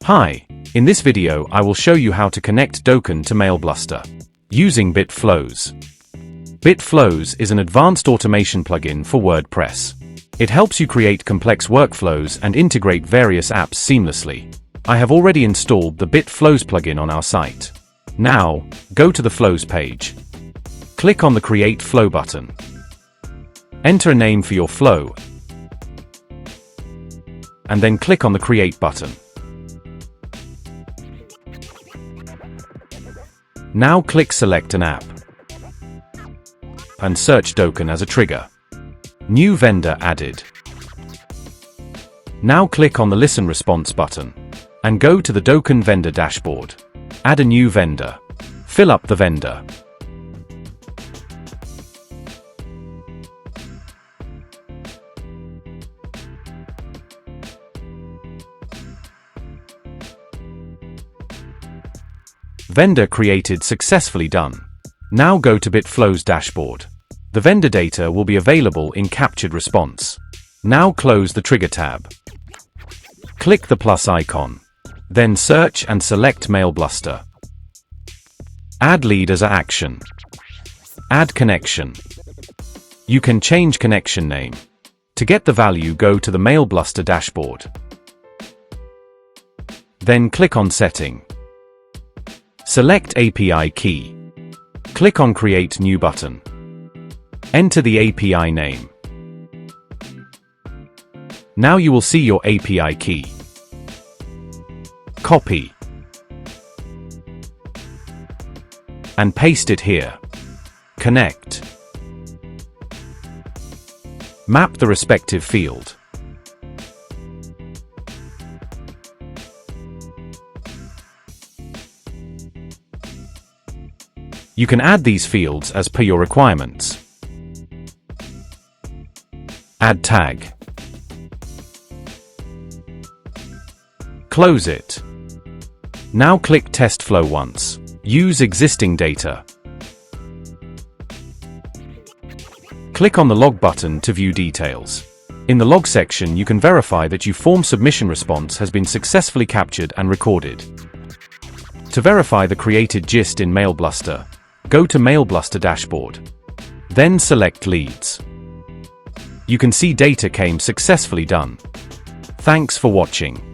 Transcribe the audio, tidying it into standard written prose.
Hi, in this video I will show you how to connect Dokan to MailBluster using BitFlows. BitFlows is an advanced automation plugin for WordPress. It helps you create complex workflows and integrate various apps seamlessly. I have already installed the BitFlows plugin on our site. Now, go to the Flows page. Click on the Create Flow button. Enter a name for your flow, and then click on the Create button. Now click Select an app and search Dokan as a trigger. New vendor added. Now click on the Listen Response button and go to the Dokan vendor dashboard. Add a new vendor. Fill up the vendor. Vendor created successfully done. Now go to BitFlows dashboard. The vendor data will be available in captured response. Now close the trigger tab. Click the plus icon. Then search and select MailBluster. Add lead as an action. Add connection. You can change connection name. To get the value, go to the MailBluster dashboard. Then click on Setting. Select API key. Click on Create New button. Enter the API name. Now you will see your API key. Copy and paste it here. Connect. Map the respective field. You can add these fields as per your requirements. Add tag. Close it. Now click Test Flow once. Use existing data. Click on the Log button to view details. In the Log section, you can verify that your form submission response has been successfully captured and recorded. To verify the created gist in MailBluster, go to MailBluster dashboard. Then select Leads. You can see data came successfully done. Thanks for watching.